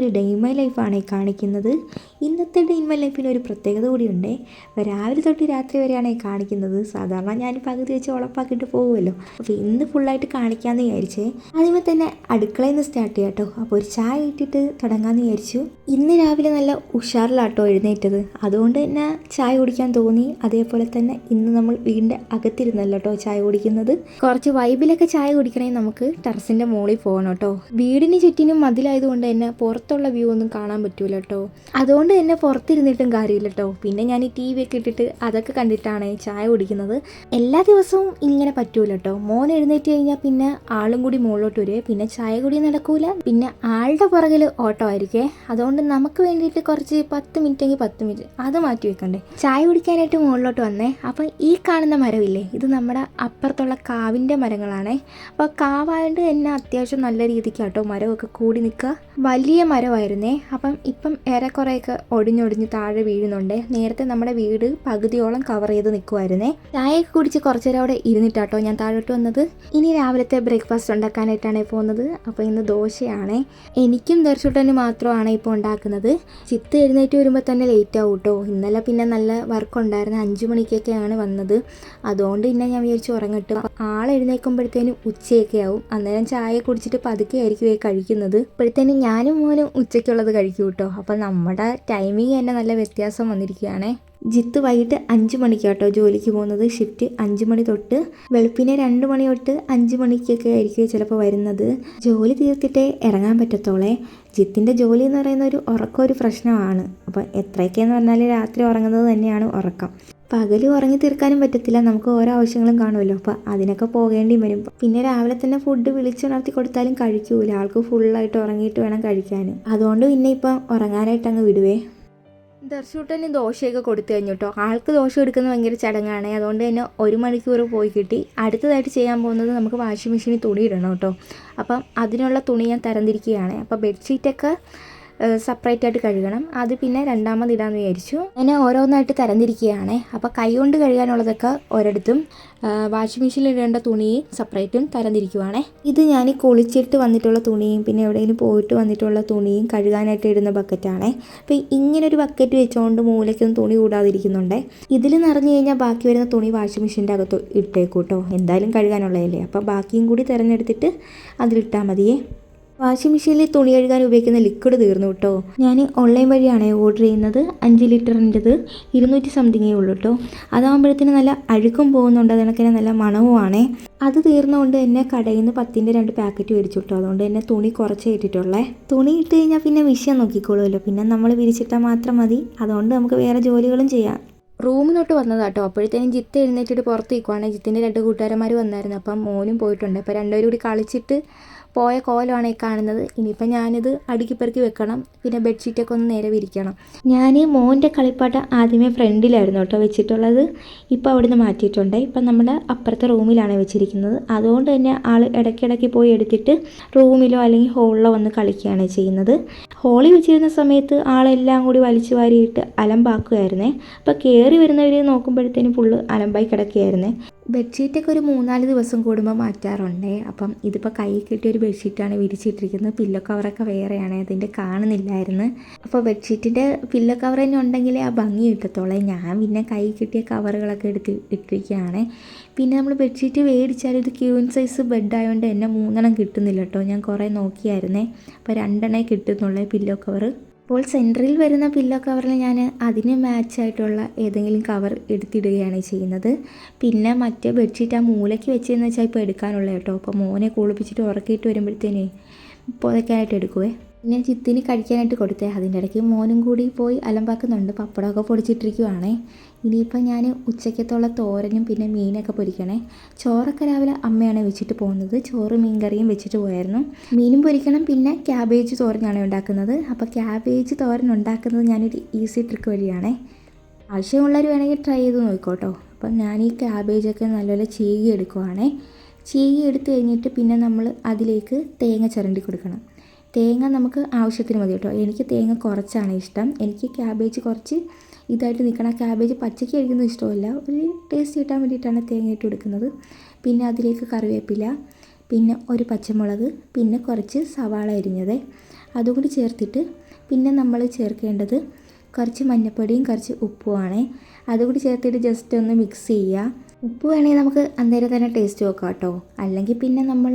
ഒരു day in my ലൈഫാണ് ഈ കാണിക്കുന്നത്. ഇന്നത്തെ ഡേ ഇൻ മൈ ലൈഫിന് ഒരു പ്രത്യേകത കൂടിയുണ്ട്. രാവിലെ തൊട്ട് രാത്രി വരെയാണ് ഈ കാണിക്കുന്നത്. സാധാരണ ഞാൻ പകുതി വെച്ച് ഉളപ്പാക്കിയിട്ട് പോകുമല്ലോ. അപ്പോൾ ഇന്ന് ഫുള്ളായിട്ട് കാണിക്കാമെന്ന് വിചാരിച്ചേ. ആദ്യമേ തന്നെ അടുക്കളയിൽ നിന്ന് സ്റ്റാർട്ട് ചെയ്യാം കേട്ടോ. അപ്പോൾ ഒരു ചായ ഇട്ടിട്ട് തുടങ്ങാമെന്ന് വിചാരിച്ചു. ഇന്ന് രാവിലെ നല്ല ഉഷാറിലാട്ടോ എഴുന്നേറ്റത്. അതുകൊണ്ട് തന്നെ ചായ കുടിക്കാൻ തോന്നി. അതേപോലെ തന്നെ ഇന്ന് നമ്മൾ വീടിൻ്റെ അകത്തിരുന്നല്ലോ കേട്ടോ ചായ കുടിക്കുന്നത്. കുറച്ച് വൈബിലൊക്കെ ചായ കുടിക്കണമെങ്കിൽ നമുക്ക് ടെറസിൻ്റെ മുകളിൽ പോകണം കേട്ടോ. വീടിന് ചുറ്റിനും മതിലായതുകൊണ്ട് തന്നെ പുറത്തുള്ള വ്യൂ ഒന്നും കാണാൻ പറ്റൂല കേട്ടോ. അതുകൊണ്ട് തന്നെ പുറത്തിരുന്നിട്ടും കാര്യമില്ല കേട്ടോ. പിന്നെ ഞാൻ ഈ TV ഒക്കെ ഇട്ടിട്ട് അതൊക്കെ കണ്ടിട്ടാണ് ചായ കുടിക്കുന്നത്. എല്ലാ ദിവസവും ഇങ്ങനെ പറ്റൂല കേട്ടോ. മോൻ എഴുന്നേറ്റ് കഴിഞ്ഞാൽ പിന്നെ ആളും കൂടി മുകളിലോട്ട് വരുവേ. പിന്നെ ചായ കുടി നടക്കൂല. പിന്നെ ആളുടെ പുറകിൽ ഓട്ടോ ആയിരിക്കേ. അതുകൊണ്ട് നമുക്ക് വേണ്ടിയിട്ട് കുറച്ച് 10 മിനിറ്റെങ്കിൽ 10 മിനിറ്റ് അത് മാറ്റി വെക്കണ്ടേ. ചായ കുടിക്കാനായിട്ട് മുകളിലോട്ട് വന്നേ. അപ്പം ഈ കാണുന്ന മരമില്ലേ, ഇത് നമ്മുടെ അപ്പുറത്തുള്ള കാവിൻ്റെ മരങ്ങളാണേ. അപ്പോൾ കാവായതുകൊണ്ട് തന്നെ അത്യാവശ്യം നല്ല രീതിക്ക് കേട്ടോ മരമൊക്കെ കൂടി നിൽക്കുക. വലിയ മരമായിരുന്നേ. ഇപ്പം ഏറെക്കുറെയൊക്കെ ഒടിഞ്ഞൊടിഞ്ഞ് താഴെ വീഴുന്നുണ്ട്. നേരത്തെ നമ്മുടെ വീട് പകുതിയോളം കവർ ചെയ്ത് നിൽക്കുമായിരുന്നേ. ചായയൊക്കെ കുടിച്ച് കുറച്ച് നേരം അവിടെ ഇരുന്നിട്ടാട്ടോ ഞാൻ താഴോട്ട് വന്നത്. ഇനി രാവിലത്തെ ബ്രേക്ക്ഫാസ്റ്റ് ഉണ്ടാക്കാനായിട്ടാണ് പോകുന്നത്. അപ്പോൾ ഇന്ന് ദോശയാണേ. എനിക്കും ദർശുട്ടന് മാത്രമാണ് ഇപ്പോൾ ഉണ്ടാക്കുന്നത്. ചിത്ത് എഴുന്നേറ്റ് വരുമ്പോൾ തന്നെ ലേറ്റ് ആവും കേട്ടോ. ഇന്നലെ പിന്നെ നല്ല വർക്ക് ഉണ്ടായിരുന്നു. 5 മണിക്കൊക്കെയാണ് വന്നത്. അതുകൊണ്ട് പിന്നെ ഞാൻ വിചാരിച്ചു ഉറങ്ങട്ടും. ആൾ എഴുന്നേൽക്കുമ്പോഴത്തേനും ഉച്ചയൊക്കെ ആവും. അന്നേരം ചായ കുടിച്ചിട്ട് പതുക്കെ ആയിരിക്കും കഴിക്കുന്നത്. ഇപ്പോഴത്തേനും ഞാനും മോനും ഉച്ചയ്ക്കുള്ളത് കഴിക്കും കേട്ടോ. അപ്പോൾ നമ്മുടെ ടൈമിങ് തന്നെ നല്ല വ്യത്യാസം വന്നിരിക്കുകയാണേ. ജിത്ത് വൈകിട്ട് 5 മണിക്കാട്ടോ ജോലിക്ക് പോകുന്നത്. ഷിഫ്റ്റ് 5 മണി തൊട്ട് വെളുപ്പിനെ 2 മണി തൊട്ട് 5 മണിക്കൊക്കെ ആയിരിക്കും ചിലപ്പോൾ വരുന്നത്. ജോലി തീർത്തിട്ടേ ഇറങ്ങാൻ പറ്റത്തോളേ. ജിത്തിൻ്റെ ജോലി എന്ന് പറയുന്ന ഒരു പ്രശ്നമാണ്. അപ്പോൾ എത്രയൊക്കെയെന്ന് പറഞ്ഞാൽ രാത്രി ഉറങ്ങുന്നത് തന്നെയാണ് ഉറക്കം. പകൽ ഉറങ്ങി തീർക്കാനും പറ്റത്തില്ല. നമുക്ക് ഓരോ ആവശ്യങ്ങളും കാണുമല്ലോ. അപ്പോൾ അതിനൊക്കെ പോകേണ്ടി വരും. പിന്നെ രാവിലെ തന്നെ ഫുഡ് വിളിച്ചുണർത്തി കൊടുത്താലും കഴിക്കൂല. ആൾക്ക് ഫുള്ളായിട്ട് ഉറങ്ങിയിട്ട് വേണം കഴിക്കാൻ. അതുകൊണ്ട് പിന്നെ ഇപ്പം ഉറങ്ങാനായിട്ട് അങ്ങ് വിടുവേ. ദർശൂട്ടന് ദോശയൊക്കെ കൊടുത്തു കഴിഞ്ഞു കേട്ടോ. ആൾക്ക് ദോശ എടുക്കുന്നത് ഭയങ്കര ചടങ്ങാണ്. അതുകൊണ്ട് തന്നെ 1 മണിക്കൂർ പോയി കിട്ടി. അടുത്തതായിട്ട് ചെയ്യാൻ പോകുന്നത് നമുക്ക് വാഷിംഗ് മെഷീനിൽ തുണി ഇടണം കേട്ടോ. അപ്പം അതിനുള്ള തുണി ഞാൻ തരംതിരിക്കുകയാണ്. അപ്പോൾ ബെഡ്ഷീറ്റൊക്കെ സെപ്പറേറ്റ് ആയിട്ട് കഴുകണം. അത് പിന്നെ രണ്ടാമത് ഇടാമെന്ന് വിചാരിച്ചു. അങ്ങനെ ഓരോന്നായിട്ട് തരംതിരിക്കുകയാണ്. അപ്പോൾ കൈ കൊണ്ട് കഴുകാനുള്ളതൊക്കെ ഒരിടത്തും വാഷിംഗ് മെഷീനിൽ ഇടേണ്ട തുണിയും സെപ്പറേറ്റും തരംതിരിക്കുവാണേ. ഇത് ഞാൻ കുളിച്ചിട്ട് വന്നിട്ടുള്ള തുണിയും പിന്നെ എവിടെയെങ്കിലും പോയിട്ട് വന്നിട്ടുള്ള തുണിയും കഴുകാനായിട്ട് ഇടുന്ന ബക്കറ്റാണേ. അപ്പോൾ ഇങ്ങനൊരു ബക്കറ്റ് വെച്ചുകൊണ്ട് മൂലയ്ക്കൊന്നും തുണി കൂടാതിരിക്കുന്നുണ്ട്. ഇതിൽ നിറഞ്ഞു കഴിഞ്ഞാൽ ബാക്കി വരുന്ന തുണി വാഷിംഗ് മെഷീൻ്റെ അകത്ത് ഇട്ടേക്കും കേട്ടോ. എന്തായാലും കഴുകാനുള്ളതല്ലേ. അപ്പോൾ ബാക്കിയും കൂടി തിരഞ്ഞെടുത്തിട്ട് അതിലിട്ടാൽ മതിയേ. വാഷിംഗ് മെഷീനിൽ തുണി കഴുകാൻ ഉപയോഗിക്കുന്ന ലിക്വിഡ് തീർന്നു കേട്ടോ. ഞാൻ ഓൺലൈൻ വഴിയാണ് ഓർഡർ ചെയ്യുന്നത്. 5 ലിറ്ററിൻ്റെത് 200 സംതിങ്ങേ ഉള്ളൂ കേട്ടോ. അതാകുമ്പോഴത്തേന് നല്ല അഴുക്കും പോകുന്നുണ്ട്. അതിനൊക്കെ നല്ല മണവുമാണേ. അത് തീർന്നുകൊണ്ട് തന്നെ കടയിൽ നിന്ന് 10ൻ്റെ 2 പാക്കറ്റ് മേടിച്ചു കേട്ടോ. അതുകൊണ്ട് തന്നെ തുണി കുറച്ചേ ഇട്ടിട്ടുള്ളേ. തുണി ഇട്ട് കഴിഞ്ഞാൽ പിന്നെ വിഷയം നോക്കിക്കോളുമല്ലോ. പിന്നെ നമ്മൾ വിരിച്ചിട്ടാൽ മാത്രം മതി. അതുകൊണ്ട് നമുക്ക് വേറെ ജോലികളും ചെയ്യാം. റൂമിലോട്ട് വന്നതാട്ടോ. അപ്പോഴത്തേനും ജിത്ത് എഴുന്നേറ്റിട്ട് പുറത്ത് നിൽക്കുവാണ്. ജിത്തിൻ്റെ 2 കൂട്ടുകാരന്മാർ വന്നായിരുന്നു. അപ്പം മോനും പോയിട്ടുണ്ട്. അപ്പോൾ രണ്ടുപേരും കൂടി കളിച്ചിട്ട് പോയ കോലമാണ് ഈ കാണുന്നത്. ഇനിയിപ്പോൾ ഞാനിത് അടുക്കി പെറുക്കി വെക്കണം. പിന്നെ ബെഡ്ഷീറ്റൊക്കെ ഒന്ന് നേരെ വിരിക്കണം. ഞാൻ മോൻ്റെ കളിപ്പാട്ടം ആദ്യമേ ഫ്രണ്ടിലായിരുന്നു കേട്ടോ വെച്ചിട്ടുള്ളത്. ഇപ്പോൾ അവിടുന്ന് മാറ്റിയിട്ടുണ്ട്. ഇപ്പം നമ്മുടെ അപ്പുറത്തെ റൂമിലാണ് വെച്ചിരിക്കുന്നത്. അതുകൊണ്ട് തന്നെ ആൾ ഇടയ്ക്കിടയ്ക്ക് പോയി എടുത്തിട്ട് റൂമിലോ അല്ലെങ്കിൽ ഹോളിലോ വന്ന് കളിക്കുകയാണ് ചെയ്യുന്നത്. ഹോളിൽ വെച്ചിരുന്ന സമയത്ത് ആളെല്ലാം കൂടി വലിച്ചു വാരിയിട്ട് അലമ്പാക്കുമായിരുന്നേ. അപ്പോൾ കയറി വരുന്നവർ നോക്കുമ്പോഴത്തേനും ഫുള്ള് അലമ്പായി കിടക്കുകയായിരുന്നേ. ബെഡ്ഷീറ്റൊക്കെ ഒരു 3-4 ദിവസം കൂടുമ്പോൾ മാറ്റാറുണ്ട്. അപ്പം ഇതിപ്പോൾ കൈ കിട്ടിയൊരു ബെഡ്ഷീറ്റാണ് വിരിച്ചിട്ടിരിക്കുന്നത്. പില്ലോ കവറൊക്കെ വേറെയാണ്. അതിൻ്റെ കാണുന്നില്ലായിരുന്നു. അപ്പോൾ ബെഡ്ഷീറ്റിൻ്റെ പില്ലോ കവർ തന്നെ ഉണ്ടെങ്കിലേ ആ ഭംഗി കിട്ടത്തുള്ളൂ. ഞാൻ പിന്നെ കൈ കിട്ടിയ കവറുകളൊക്കെ എടുത്ത് ഇട്ടിരിക്കുകയാണ്. പിന്നെ നമ്മൾ ബെഡ്ഷീറ്റ് മേടിച്ചാൽ ഇത് ക്യൂൻ സൈസ് ബെഡായതുകൊണ്ട് തന്നെ 3 കിട്ടുന്നില്ല കേട്ടോ. ഞാൻ കുറേ നോക്കിയായിരുന്നേ. അപ്പോൾ 2 കിട്ടുന്നുള്ളൂ പില്ലോ കവർ. അപ്പോൾ സെൻറ്ററിൽ വരുന്ന പില്ലോ കവറിൽ ഞാൻ അതിന് മാച്ചായിട്ടുള്ള ഏതെങ്കിലും കവർ എടുത്തിടുകയാണ് ചെയ്യുന്നത്. പിന്നെ മറ്റേ ബെഡ്ഷീറ്റ് ആ മൂലയ്ക്ക് വെച്ചതെന്ന് വെച്ചാൽ ഇപ്പോൾ എടുക്കാനുള്ള കേട്ടോ. അപ്പോൾ മോനെ കുളിപ്പിച്ചിട്ട് ഉറക്കിയിട്ട് വരുമ്പോഴത്തേനേ പുതയ്ക്കാനായിട്ട് എടുക്കുവേ. പിന്നെ ചിത്തിന് കഴിക്കാനായിട്ട് കൊടുത്തേ. അതിൻ്റെ ഇടയ്ക്ക് മോനും കൂടി പോയി അലമ്പാക്കുന്നുണ്ട്. പപ്പടമൊക്കെ പൊടിച്ചിട്ടിരിക്കുവാണേ. ഇനിയിപ്പോൾ ഞാൻ ഉച്ചയ്ക്കത്തുള്ള തോരനും പിന്നെ മീനൊക്കെ പൊരിക്കണേ. ചോറൊക്കെ രാവിലെ അമ്മയാണ് വെച്ചിട്ട് പോകുന്നത്. ചോറ് മീൻ കറിയും വെച്ചിട്ട് പോയായിരുന്നു. മീനും പൊരിക്കണം. പിന്നെ ക്യാബേജ് തോരനാണ് ഉണ്ടാക്കുന്നത്. അപ്പോൾ ക്യാബേജ് തോരൻ ഉണ്ടാക്കുന്നത് ഞാനൊരു ഈസി ട്രിക്ക് വഴിയാണേ. ആവശ്യമുള്ളവർ വേണമെങ്കിൽ ട്രൈ ചെയ്ത് നോക്കിക്കോട്ടോ. അപ്പം ഞാൻ ഈ ക്യാബേജൊക്കെ നല്ലപോലെ ചീകി എടുക്കുവാണേ. ചീകി എടുത്ത് കഴിഞ്ഞിട്ട് പിന്നെ നമ്മൾ അതിലേക്ക് തേങ്ങ ചിരണ്ടി കൊടുക്കണം. തേങ്ങ നമുക്ക് ആവശ്യത്തിന് മതി കേട്ടോ. എനിക്ക് തേങ്ങ കുറച്ചാണ് ഇഷ്ടം. എനിക്ക് ക്യാബേജ് കുറച്ച് ഇതായിട്ട് നിൽക്കണം. ക്യാബേജ് പച്ചയ്ക്ക് കഴിക്കുന്നത് ഇഷ്ടമല്ല. ഒരു ടേസ്റ്റ് കിട്ടാൻ വേണ്ടിയിട്ടാണ് തേങ്ങ ഇട്ട് കൊടുക്കുന്നത്. പിന്നെ അതിലേക്ക് കറിവേപ്പില, പിന്നെ ഒരു പച്ചമുളക്, പിന്നെ കുറച്ച് സവാള അരിഞ്ഞത്, അതുകൂടി ചേർത്തിട്ട് പിന്നെ നമ്മൾ ചേർക്കേണ്ടത് കുറച്ച് മഞ്ഞൾപ്പൊടിയും കുറച്ച് ഉപ്പുമാണ്. അതുകൂടി ചേർത്തിട്ട് ജസ്റ്റ് ഒന്ന് മിക്സ് ചെയ്യുക. ഉപ്പ് വേണമെങ്കിൽ നമുക്ക് അന്നേരം തന്നെ ടേസ്റ്റ് നോക്കാം കേട്ടോ, അല്ലെങ്കിൽ പിന്നെ നമ്മൾ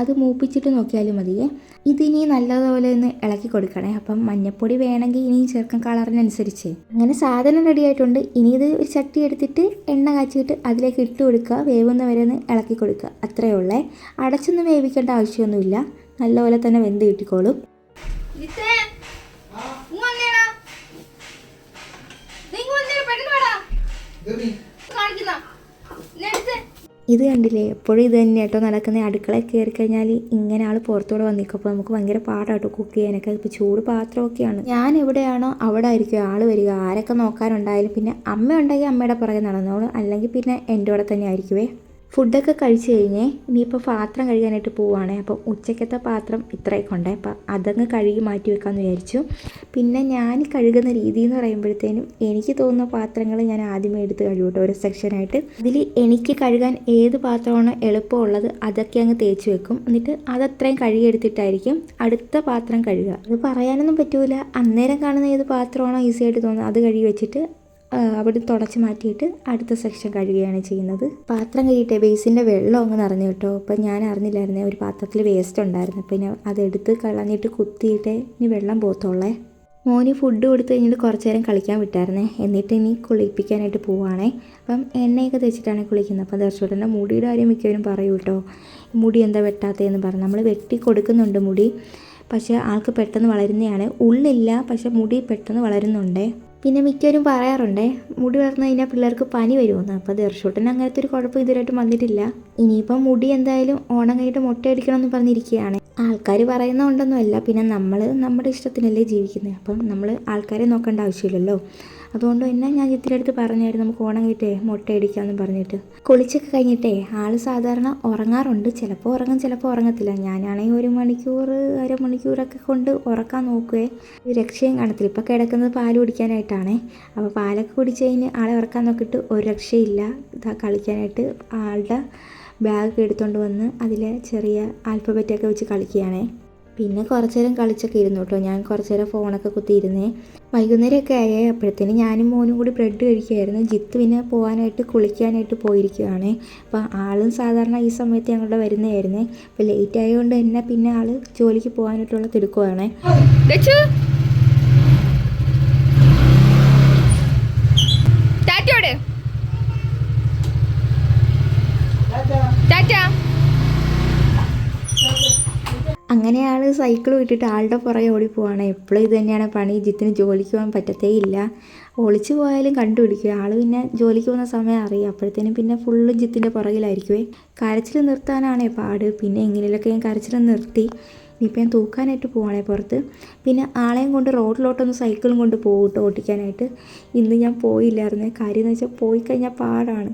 അത് മൂപ്പിച്ചിട്ട് നോക്കിയാലും മതിയേ. ഇതിനി നല്ലതുപോലെ ഒന്ന് ഇളക്കി കൊടുക്കണേ. അപ്പം മഞ്ഞൾപ്പൊടി വേണമെങ്കിൽ ഇനിയും ചേർക്കാൻ കളറിനനുസരിച്ച്. അങ്ങനെ സാധനം റെഡി ആയിട്ടുണ്ട്. ഇനി ഇത് ഒരു ചട്ടി എടുത്തിട്ട് എണ്ണ കാച്ചിട്ട് അതിലേക്ക് ഇട്ട് കൊടുക്കുക, വേവുന്ന വരെ ഒന്ന് ഇളക്കി കൊടുക്കുക, അത്രയേ ഉള്ളേ. അടച്ചൊന്നും വേവിക്കേണ്ട ആവശ്യമൊന്നുമില്ല, നല്ലപോലെ തന്നെ വെന്ത് കിട്ടിക്കോളും. ഇത് കണ്ടില്ലേ, എപ്പോഴും ഇത് തന്നെ കേട്ടോ നടക്കുന്നത്. അടുക്കളയിൽ കയറി കഴിഞ്ഞാൽ ഇങ്ങനെ ആൾ പുറത്തോടെ വന്നിക്കും. അപ്പോൾ നമുക്ക് ഭയങ്കര പാടാട്ടോ കുക്ക് ചെയ്യാനൊക്കെ. ഇപ്പോൾ ചൂട് പാത്രമൊക്കെയാണ്. ഞാൻ എവിടെയാണോ അവിടെ ആയിരിക്കും ആൾ വരിക. ആരൊക്കെ നോക്കാനുണ്ടായാലും പിന്നെ അമ്മ ഉണ്ടെങ്കിൽ അമ്മയുടെ പുറകെ നടന്നോളും, അല്ലെങ്കിൽ പിന്നെ എൻ്റെ കൂടെ തന്നെ ആയിരിക്കുവേ. ഫുഡൊക്കെ കഴിച്ച് കഴിഞ്ഞേ ഇനിയിപ്പോൾ പാത്രം കഴുകാനായിട്ട് പോവുകയാണ്. അപ്പം ഉച്ചക്കത്തെ പാത്രം ഇത്രയൊക്കെ ഉണ്ട്. അപ്പം അതങ്ങ് കഴുകി മാറ്റി വെക്കാമെന്ന് വിചാരിച്ചു. പിന്നെ ഞാൻ കഴുകുന്ന രീതി എന്ന് പറയുമ്പോഴത്തേനും എനിക്ക് തോന്നുന്ന പാത്രങ്ങൾ ഞാൻ ആദ്യമേ എടുത്ത് കഴുകട്ടോ, ഒരു സെക്ഷനായിട്ട്. അതിൽ എനിക്ക് കഴുകാൻ ഏത് പാത്രമാണോ എളുപ്പമുള്ളത് അതൊക്കെ അങ്ങ് തേച്ച് വെക്കും. എന്നിട്ട് അതത്രയും കഴുകിയെടുത്തിട്ടായിരിക്കും അടുത്ത പാത്രം കഴുകുക. അത് പറയാനൊന്നും പറ്റൂല. അന്നേരം കാണുന്ന ഏത് പാത്രമാണോ ഈസി ആയിട്ട് തോന്നുന്നത് അത് കഴുകി വെച്ചിട്ട് അവിടെ തുടച്ച് മാറ്റിയിട്ട് അടുത്ത സെക്ഷൻ കഴുകുകയാണ് ചെയ്യുന്നത്. പാത്രം കഴുകിയിട്ടേ ബേസിൻ്റെ വെള്ളം അങ്ങ് നിറഞ്ഞു കേട്ടോ. അപ്പം ഞാൻ അറിഞ്ഞില്ലായിരുന്നേ ഒരു പാത്രത്തിൽ വേസ്റ്റ് ഉണ്ടായിരുന്നു. പിന്നെ അതെടുത്ത് കളഞ്ഞിട്ട് കുത്തിയിട്ടേ ഇനി വെള്ളം പോകത്തുള്ളേ. മോന് ഫുഡ് കൊടുത്ത് കഴിഞ്ഞിട്ട് കുറച്ച് നേരം കളിക്കാൻ വിട്ടായിരുന്നേ. എന്നിട്ട് ഇനി കുളിപ്പിക്കാനായിട്ട് പോവുകയാണേ. അപ്പം എണ്ണയൊക്കെ തേച്ചിട്ടാണ് കുളിക്കുന്നത്. അപ്പം ദർശോട്ടൻ്റെ മുടിയുടെ കാര്യം മിക്കവരും പറയൂ കേട്ടോ, മുടി എന്താ വെട്ടാത്തതെന്ന് പറഞ്ഞു. നമ്മൾ വെട്ടി കൊടുക്കുന്നുണ്ട് മുടി, പക്ഷേ ആൾക്ക് പെട്ടെന്ന് വളരുന്നതാണ്. ഉള്ളില്ല, പക്ഷേ മുടി പെട്ടെന്ന് വളരുന്നുണ്ടേ. പിന്നെ മിക്കവരും പറയാറുണ്ടേ മുടി വളർന്നു കഴിഞ്ഞാൽ പിള്ളേർക്ക് പനി വരുമെന്ന്. അപ്പോൾ ദർശോട്ടന് അങ്ങനത്തെ ഒരു കുഴപ്പം ഇതുവരെയായിട്ട് വന്നിട്ടില്ല. ഇനിയിപ്പം മുടി എന്തായാലും ഓണം കഴിഞ്ഞിട്ട് മുട്ടയടിക്കണം എന്ന് പറഞ്ഞിരിക്കുകയാണ്. ആൾക്കാർ പറയുന്നതുകൊണ്ടൊന്നുമല്ല, പിന്നെ നമ്മൾ നമ്മുടെ ഇഷ്ടത്തിനല്ലേ ജീവിക്കുന്നത്. അപ്പം നമ്മൾ ആൾക്കാരെ നോക്കേണ്ട ആവശ്യമില്ലല്ലോ. അതുകൊണ്ട് തന്നെ ഞാൻ ചിത്തിൻ്റെ അടുത്ത് പറഞ്ഞായിരുന്നു നമുക്ക് ഓണം കഴിഞ്ഞിട്ടേ മുട്ടയടിക്കാമെന്ന് പറഞ്ഞിട്ട്. കുളിച്ചൊക്കെ കഴിഞ്ഞിട്ടേ ആൾ സാധാരണ ഉറങ്ങാറുണ്ട്. ചിലപ്പോൾ ഉറങ്ങും, ചിലപ്പോൾ ഉറങ്ങത്തില്ല. ഞാനാണെങ്കിൽ 1 മണിക്കൂർ അരമണിക്കൂറൊക്കെ കൊണ്ട് ഉറക്കാൻ നോക്കുകയെ രക്ഷയും കാണത്തില്ല. ഇപ്പോൾ കിടക്കുന്നത് പാൽ കുടിക്കാനായിട്ടാണേ. അപ്പോൾ പാലൊക്കെ കുടിച്ച് കഴിഞ്ഞ് ആളെ ഉറക്കാൻ നോക്കിയിട്ട് ഒരു രക്ഷയില്ല. ഇതാ കളിക്കാനായിട്ട് ആളുടെ ബാഗ് എടുത്തുകൊണ്ട് വന്ന് അതിൽ ചെറിയ ആൽഫബറ്റൊക്കെ വെച്ച് കളിക്കുകയാണേ. പിന്നെ കുറച്ച് നേരം കളിച്ചൊക്കെ ഇരുന്നു കേട്ടോ. ഞാൻ കുറച്ച് നേരം ഫോണൊക്കെ കുത്തിയിരുന്നേ. വൈകുന്നേരമൊക്കെ ആയേ. അപ്പോഴത്തേനും ഞാനും മോനും കൂടി ബ്രെഡ് കഴിക്കുമായിരുന്നു. ജിത്ത് പിന്നെ പോകാനായിട്ട് കുളിക്കാനായിട്ട് പോയിരിക്കുകയാണ്. അപ്പോൾ ആളും സാധാരണ ഈ സമയത്ത് ഞങ്ങളുടെ വരുന്നതായിരുന്നേ. അപ്പോൾ ലേറ്റ് ആയതുകൊണ്ട് തന്നെ പിന്നെ ആൾ ജോലിക്ക് പോകാനായിട്ടുള്ള തിടുക്കമാണ്. അങ്ങനെ ആൾ സൈക്കിൾ വിട്ടിട്ട് ആളുടെ പുറകെ ഓടിപ്പോവാണ്. എപ്പോഴും ഇത് തന്നെയാണ് പണി. ജിത്തിന് ജോലിക്ക് പോകാൻ പറ്റത്തേ ഇല്ല. ഒളിച്ചു പോയാലും കണ്ടുപിടിക്കുക. ആൾ പിന്നെ ജോലിക്ക് പോകുന്ന സമയം അറിയാം. അപ്പോഴത്തേനും പിന്നെ ഫുള്ളും ജിത്തിൻ്റെ പുറകിലായിരിക്കുമേ. കരച്ചിൽ നിർത്താനാണേ പാട്. പിന്നെ എങ്ങനെയൊക്കെ ഞാൻ കരച്ചിൽ നിർത്തി. ഇനിയിപ്പോൾ ഞാൻ തൂക്കാനായിട്ട് പോവാണേ പുറത്ത്. പിന്നെ ആളെയും കൊണ്ട് റോഡിലോട്ടൊന്ന് സൈക്കിളും കൊണ്ട് പോകട്ടോ ഓടിക്കാനായിട്ട്. ഇന്ന് ഞാൻ പോയില്ലായിരുന്നേ. കാര്യം എന്ന് വെച്ചാൽ പോയി കഴിഞ്ഞാൽ പാടാണ്.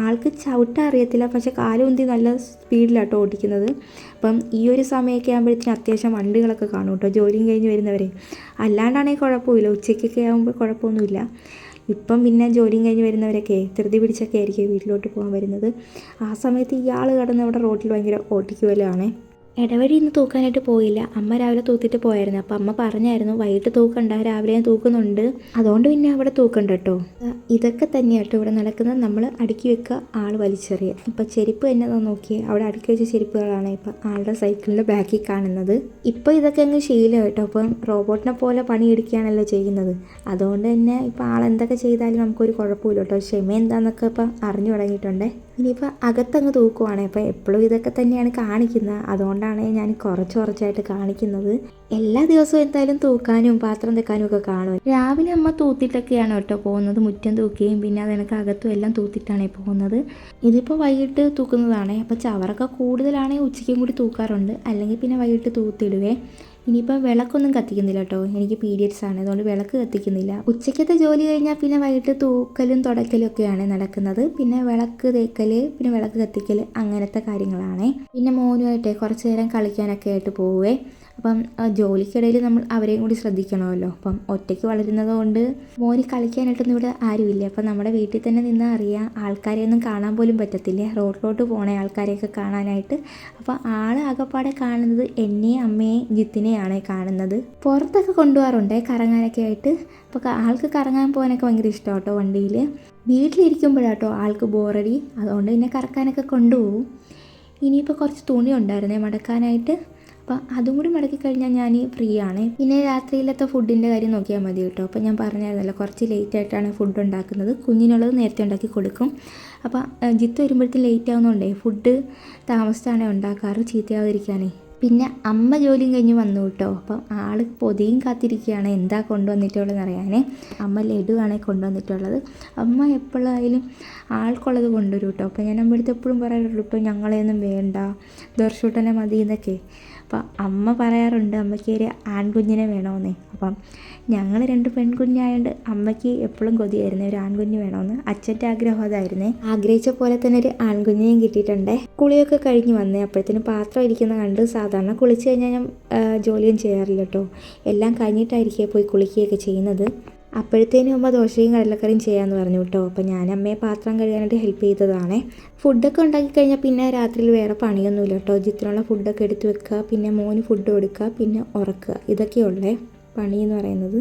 ആൾക്ക് ചവിട്ടാൻ അറിയത്തില്ല, പക്ഷേ കാലുന്തി നല്ല സ്പീഡിലാട്ടോ ഓടിക്കുന്നത്. അപ്പം ഈ ഒരു സമയമൊക്കെ ആകുമ്പോഴത്തേനും അത്യാവശ്യം വണ്ടികളൊക്കെ കാണും കേട്ടോ, ജോലിയും കഴിഞ്ഞ് വരുന്നവരെ. അല്ലാണ്ടാണെങ്കിൽ കുഴപ്പമില്ല, ഉച്ചയ്ക്കൊക്കെ ആകുമ്പോൾ കുഴപ്പമൊന്നുമില്ല. ഇപ്പം പിന്നെ ജോലിയും കഴിഞ്ഞ് വരുന്നവരൊക്കെ ധൃതി പിടിച്ചൊക്കെ ആയിരിക്കും വീട്ടിലോട്ട് പോകാൻ വരുന്നത്. ആ സമയത്ത് ഇയാൾ കിടന്ന് ഇവിടെ റോഡിൽ ഭയങ്കര ഓട്ടിക്കുമല്ലോ. ഇടവഴി ഇന്ന് തൂക്കാനായിട്ട് പോയില്ല. അമ്മ രാവിലെ തൂത്തിട്ട് പോയായിരുന്നു. അപ്പം അമ്മ പറഞ്ഞായിരുന്നു വൈകിട്ട് തൂക്കണ്ട, രാവിലെ ഞാൻ തൂക്കുന്നുണ്ട്, അതുകൊണ്ട് പിന്നെ അവിടെ തൂക്കണ്ട കേട്ടോ. ഇതൊക്കെ തന്നെയാട്ടോ ഇവിടെ നടക്കുന്നത്. നമ്മൾ അടുക്കി വെക്കുക, ആൾ വലിച്ചെറിയുക. ഇപ്പം ചെരുപ്പ് തന്നെ നോക്കിയേ, അവിടെ അടുക്കി വെച്ച ചെരുപ്പുകളാണ് ഇപ്പം ആളുടെ സൈക്കിളിൻ്റെ ബാക്കിൽ കാണുന്നത്. ഇപ്പം ഇതൊക്കെ അങ്ങ് ശീലം കേട്ടോ. അപ്പം റോബോട്ടിനെ പോലെ പണിയെടുക്കുകയാണല്ലോ ചെയ്യുന്നത്. അതുകൊണ്ട് തന്നെ ഇപ്പം ആളെന്തൊക്കെ ചെയ്താലും നമുക്കൊരു കുഴപ്പമില്ല കേട്ടോ. ക്ഷമ എന്താണെന്നൊക്കെ ഇപ്പം അറിഞ്ഞു തുടങ്ങിയിട്ടുണ്ട്. ഇനിയിപ്പോൾ അകത്തങ്ങ് തൂക്കുവാണ്. അപ്പോൾ എപ്പോഴും ഇതൊക്കെ തന്നെയാണ് കാണിക്കുന്നത്. അതുകൊണ്ടാണ് ഞാൻ കുറച്ചായിട്ട് കാണിക്കുന്നത്. എല്ലാ ദിവസവും എന്തായാലും തൂക്കാനും പാത്രം തെക്കാനും ഒക്കെ കാണും. രാവിലെ അമ്മ തൂത്തിട്ടൊക്കെയാണ് കേട്ടോ പോകുന്നത്. മുറ്റം തൂക്കുകയും പിന്നെ അതെനിക്ക് അകത്തും എല്ലാം തൂത്തിട്ടാണ് പോകുന്നത്. ഇതിപ്പോൾ വൈകിട്ട് തൂക്കുന്നതാണ്. അപ്പോൾ ചവറൊക്കെ കൂടുതലാണെങ്കിൽ ഉച്ചയ്ക്കും കൂടി തൂക്കാറുണ്ട്, അല്ലെങ്കിൽ പിന്നെ വൈകിട്ട് തൂത്തിടുവേ. ഇനിയിപ്പം വിളക്കൊന്നും കത്തിക്കുന്നില്ല കേട്ടോ, എനിക്ക് പീരിയഡ്സ് ആണ്, അതുകൊണ്ട് വിളക്ക് കത്തിക്കുന്നില്ല. ഉച്ചയ്ക്കത്തെ ജോലി കഴിഞ്ഞാൽ പിന്നെ വൈകിട്ട് തൂക്കലും തുടക്കലും ഒക്കെയാണ് നടക്കുന്നത്. പിന്നെ വിളക്ക് തേക്കൽ, പിന്നെ വിളക്ക് കത്തിക്കൽ, അങ്ങനത്തെ കാര്യങ്ങളാണ്. പിന്നെ മോനുമായിട്ട് കുറച്ച് നേരം കളിക്കാനൊക്കെ ആയിട്ട് പോവേ. അപ്പം ജോലിക്കിടയിൽ നമ്മൾ അവരെയും കൂടി ശ്രദ്ധിക്കണമല്ലോ. അപ്പം ഒറ്റയ്ക്ക് വളരുന്നത് കൊണ്ട് മോന് കളിക്കാനായിട്ടൊന്നും ഇവിടെ ആരുമില്ല. അപ്പം നമ്മുടെ വീട്ടിൽ തന്നെ നിന്നാൽ അറിയാം, ആൾക്കാരെയൊന്നും കാണാൻ പോലും പറ്റത്തില്ല, റോഡിലോട്ട് പോണേ ആൾക്കാരെയൊക്കെ കാണാനായിട്ട്. അപ്പോൾ ആൾ ആകപ്പാടെ കാണുന്നത് എന്നെയും അമ്മയെയും ജിത്തിനെയാണ് കാണുന്നത്. പുറത്തൊക്കെ കൊണ്ടുപോകാറുണ്ട് കറങ്ങാനൊക്കെ ആയിട്ട്. അപ്പോൾ ആൾക്ക് കറങ്ങാൻ പോകാനൊക്കെ ഭയങ്കര ഇഷ്ടം കേട്ടോ വണ്ടിയിൽ. വീട്ടിലിരിക്കുമ്പോഴാട്ടോ ആൾക്ക് ബോറടി, അതുകൊണ്ട് പിന്നെ കറക്കാനൊക്കെ കൊണ്ടുപോകും. ഇനിയിപ്പോൾ കുറച്ച് തുണി ഉണ്ടായിരുന്നേ മടക്കാനായിട്ട്, അപ്പോൾ അതും കൂടി മടക്കി കഴിഞ്ഞാൽ ഞാൻ ഫ്രീ ആണ്. പിന്നെ രാത്രിയിലത്തെ ഫുഡിൻ്റെ കാര്യം നോക്കിയാൽ മതി കേട്ടോ. അപ്പോൾ ഞാൻ പറഞ്ഞായിരുന്നല്ലോ കുറച്ച് ലേറ്റ് ആയിട്ടാണ് ഫുഡ് ഉണ്ടാക്കുന്നത്. കുഞ്ഞിനുള്ളത് നേരത്തെ ഉണ്ടാക്കി കൊടുക്കും. അപ്പോൾ ജിത്ത് വരുമ്പോഴത്തേക്ക് ലേറ്റ് ആവുന്നതുകൊണ്ടേ ഫുഡ് താമസിച്ചാണ് ഉണ്ടാക്കാറ്, ചീത്തയാവാതിരിക്കാനേ. പിന്നെ അമ്മ ജോലിയും കഴിഞ്ഞ് വന്നു കേട്ടോ. അപ്പം ആൾ പൊതിയും കാത്തിരിക്കുകയാണ് എന്താ കൊണ്ടുവന്നിട്ടുള്ളതെന്ന് അറിയാനേ. അമ്മ ലഡുവാണ് കൊണ്ടുവന്നിട്ടുള്ളത്. അമ്മ എപ്പോഴായാലും ആൾക്കുള്ളത് കൊണ്ടുവരും കേട്ടോ. അപ്പോൾ ഞാൻ അമ്മ അടുത്ത് എപ്പോഴും പറയാറുള്ളൂ കേട്ടോ, ഞങ്ങളെയൊന്നും വേണ്ട, ദർശൂട്ടനെ മതി എന്നൊക്കെ. അപ്പം അമ്മ പറയാറുണ്ട് അമ്മയ്ക്ക് ഒരു ആൺകുഞ്ഞിനെ വേണമെന്നേ. അപ്പം ഞങ്ങൾ 2 പെൺകുഞ്ഞായതുകൊണ്ട് അമ്മയ്ക്ക് എപ്പോഴും കൊതിയായിരുന്നു ഒരു ആൺകുഞ്ഞ് വേണമെന്ന്. അച്ഛൻ്റെ ആഗ്രഹം അതായിരുന്നേ. ആഗ്രഹിച്ച പോലെ തന്നെ ഒരു ആൺകുഞ്ഞിനെയും കിട്ടിയിട്ടുണ്ടേ. കുളിയൊക്കെ കഴിഞ്ഞ് വന്നേ, അപ്പോഴത്തേനും പാത്രം ഇരിക്കുന്ന കണ്ട്. സാധാരണ കുളിച്ച് കഴിഞ്ഞാൽ ഞാൻ ജോലിയും ചെയ്യാറില്ല കേട്ടോ, എല്ലാം കഴിഞ്ഞിട്ടായിരിക്കും പോയി കുളിക്കുകയൊക്കെ ചെയ്യുന്നത്. അപ്പോഴത്തേനും അമ്മ ദോശയും കടലക്കറിയും ചെയ്യാമെന്ന് പറഞ്ഞു കേട്ടോ. അപ്പോൾ ഞാൻ അമ്മയെ പാത്രം കഴുകാനായിട്ട് ഹെൽപ്പ് ചെയ്തതാണേ. ഫുഡൊക്കെ ഉണ്ടാക്കി കഴിഞ്ഞാൽ പിന്നെ രാത്രിയിൽ വേറെ പണിയൊന്നുമില്ല കേട്ടോ. ജിത്തിനുള്ള ഫുഡൊക്കെ എടുത്ത് വെക്കുക, പിന്നെ മോന് ഫുഡ് കൊടുക്കുക, പിന്നെ ഉറക്കുക, ഇതൊക്കെയുള്ളേ പണി എന്ന് പറയുന്നത്.